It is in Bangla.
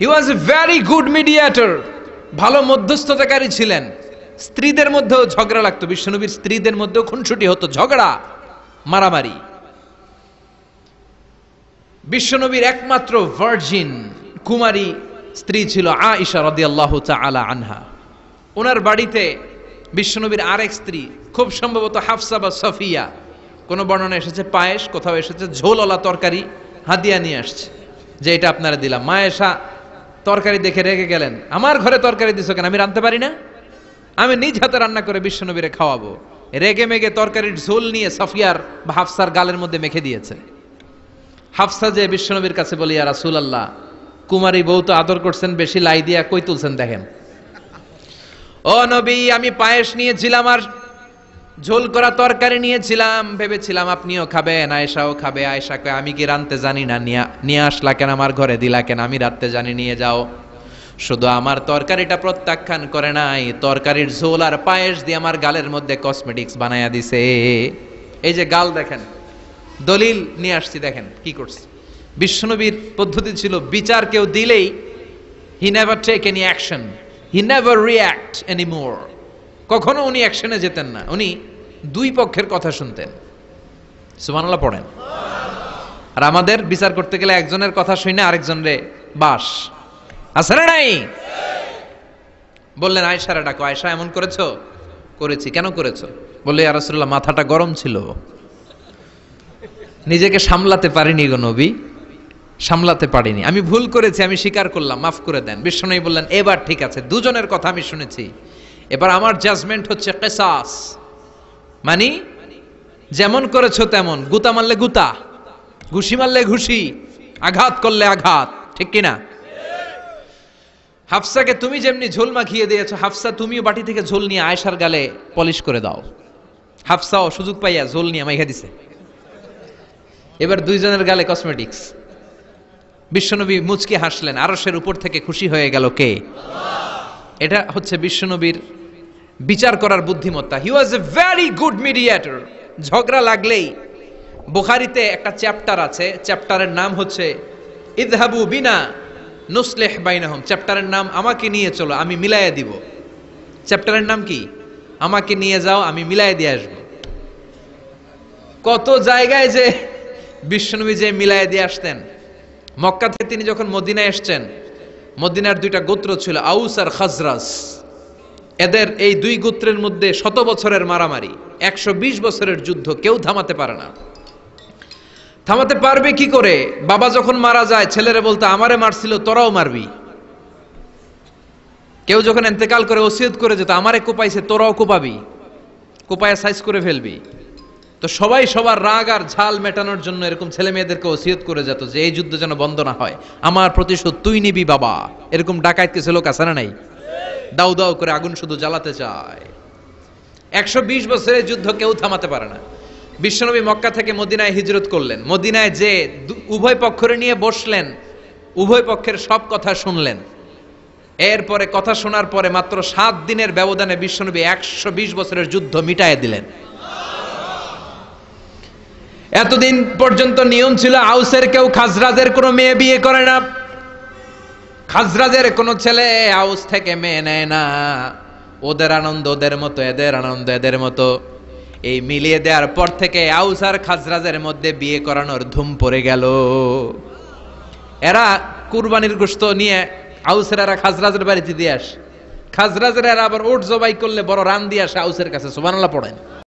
He was a very good mediator, ভালো মধ্যস্থতাকারী ছিলেন। স্ত্রীদের মধ্যেও ঝগড়া লাগতো, বিশ্বনবীর স্ত্রীদের মধ্যেও খুনসুটি হতো, ঝগড়া মারামারি। বিশ্বনবীর একমাত্র ভার্জিন কুমারী স্ত্রী ছিল আয়েশা রাদিয়াল্লাহু তাআলা আনহা। ওনার বাড়িতে বিশ্বনবীর আরেক স্ত্রী, খুব সম্ভবত হাফসা বা সফিয়া, কোন বর্ণনা এসেছে পায়েস, কোথাও এসেছে ঝোলওয়ালা তরকারি হাদিয়া নিয়ে আসছে, যে এটা আপনারা দিলাম। মা আয়েশা তরকারি দেখে রেগে গেলেন, আমার ঘরে তরকারি দিছো কেন, আমি রাঁধতে পারি না? আমি নিজ হাতে রান্না করে বিশ্বনবীরে খাওয়াবো। রেগে মেগে তরকারির ঝোল নিয়ে সফিয়ার বা হাফসার গালের মধ্যে মেখে দিয়েছে। হাফসা যে বিশ্বনবীর কাছে বলি, ইয়া রাসূলুল্লাহ, কুমারী বউ তো আদর করছেন বেশি, লাই দিয়া কই তুলছেন দেখেন। ও নবী, আমি পায়েস নিয়েছিলাম আর ঝোল করা তরকারি নিয়েছিলাম, ভেবেছিলাম আপনিও খাবেন, আয়েশাও খাবে। আয়েশা কয়, আমি কি রাঁধতে জানি না, নিয়ে আসলা কেন আমার ঘরে, দিলা কেন? আমি রাঁধতে জানি, নিয়ে যাও। শুধু আমার তরকারিটা প্রত্যাখ্যান করে নাই, তরকারির ঝোল আর পায়েস দিয়ে আমার গালের মধ্যে কসমেটিক্স বানায়া দিছে। এই যে গাল দেখেন, দলিল নিয়ে আসছি, দেখেন কি করছে। বিশ্বনবীর পদ্ধতি ছিল, বিচার কেউ দিলেই he never take any action, he never react anymore. কখনো উনি অ্যাকশনে যেতেন না, উনি দুই পক্ষের কথা শুনতেন। সুবহানাল্লাহ পড়েন। আর আমাদের বিচার করতে গেলে একজনের কথা শুনে আরেকজনের বাস আছে না নাই? বললেন আয়েশারে ডাকো, আয়েশা এমন করেছো? করেছি। কেন করেছো? বললে, ইয়া রাসূলুল্লাহ, মাথাটা গরম ছিল, নিজেকে সামলাতে পারিনি গো নবী, সামলাতে পারিনি, আমি ভুল করেছি, আমি স্বীকার করলাম, মাফ করে দেন। বিশ্বনবী বললেন, এবার ঠিক আছে, দুজনের কথা আমি শুনেছি, এবার আমার জাজমেন্ট হচ্ছে কিসাস, মানে যেমন করেছো তেমন, গুতা মারলে গুতা, ঘুষি মারলে ঘুষি, আঘাত করলে আঘাত, ঠিক কিনা? হাফসাকে তুমি যেমনি ঝোল মাখিয়ে দিয়েছো, হাফসা তুমিও বাটি থেকে ঝোল নিয়ে আয়েশার গালে পলিশ করে দাও। হাফসাও সুযোগ পাইয়া ঝোল নিয়ে মাইখা দিছে। এবার দুইজনের গালে কসমেটিক্স। বিশ্বনবী মুচকি হাসলেন, আরশের উপর থেকে খুশি হয়ে গেল কে? এটা হচ্ছে বিশ্বনবীর বিচার করার বুদ্ধিমত্তা। হি ওয়াজ এ ভেরি গুড মিডিয়েটর। ঝগড়া লাগলেই, বুখারীতে একটা চ্যাপ্টার আছে, চ্যাপ্টারের নাম হচ্ছে ইযহাবু বিনা নুসলিহ বাইনাহুম। চ্যাপ্টারের নাম আমাকে নিয়ে চলো, আমি মিলাইয়া দিব। চ্যাপ্টারের নাম কি? আমাকে নিয়ে যাও, আমি মিলাইয়া দিয়ে আসবো। কত জায়গায় যে বিশ্বনবী যে মিলাইয়া দিয়ে আসতেন। মক্কা থেকে তিনি যখন মদিনায় এসছেন, মদিনার দুইটা গোত্র ছিল, আউস আর খাজরাজ। এদের এই দুই গোত্রের মধ্যে 100 বছরের মারামারি, 120 বছরের যুদ্ধ, কেউ থামাতে পারে না। থামাতে পারবে কি করে? বাবা যখন মারা যায়, ছেলেরা বলতো, আমারে মারছিল, তোরাও মারবি। কেউ যখন ইন্তেকাল করে ওসিয়ত করে যেত, আমারে কোপাইছে, তোরাও কোপাবি, কোপায়া সাইজ করে ফেলবি। তো সবাই সবার রাগ আর ঝাল মেটানোর জন্য এরকম ছেলে মেয়েদেরকে ওসিয়ত করে যেত যে এই যুদ্ধ যেন বন্ধ না হয়, আমার প্রতিশোধ তুই নিবি বাবা। এরকম ডাকাইত কিছু লোক আছে না নাই? দাউ দাউ করে আগুন শুধু জ্বালাতে চায়। 120 বছরের যুদ্ধ কেউ থামাতে পারে না। বিশ্বনবী মক্কা থেকে মদিনায় হিজরত করলেন। মদিনায় যে উভয় পক্ষরে নিয়ে বসলেন, উভয় পক্ষের সব কথা শুনলেন। এরপরে কথা শোনার পরে মাত্র 7 দিনের ব্যবধানে বিশ্বনবী 120 বছরের যুদ্ধ মিটায়ে দিলেন। এতদিন পর্যন্ত নিয়ম ছিল, আউসের কেউ খাজরাজের কোনো মেয়ে বিয়ে করে না, খাজরাজের কোনো ছেলে আউস থেকে মেয়ে নেয় না। ওদের আনন্দ ওদের মতো, এদের আনন্দ এদের মতো। এই মিলিয়ে দেওয়ার পর থেকে আউস আর খাজরাজের মধ্যে বিয়ে করানোর ধুম পড়ে গেল। এরা কুরবানির গোশত নিয়ে আউসের এরা খাজরাজের বাড়িতে দিয়ে আসে, খাজরাজের এরা আবার উট জবাই করলে বড় রান দিয়ে আসে আউসের কাছে। সুবহানাল্লাহ পড়েন।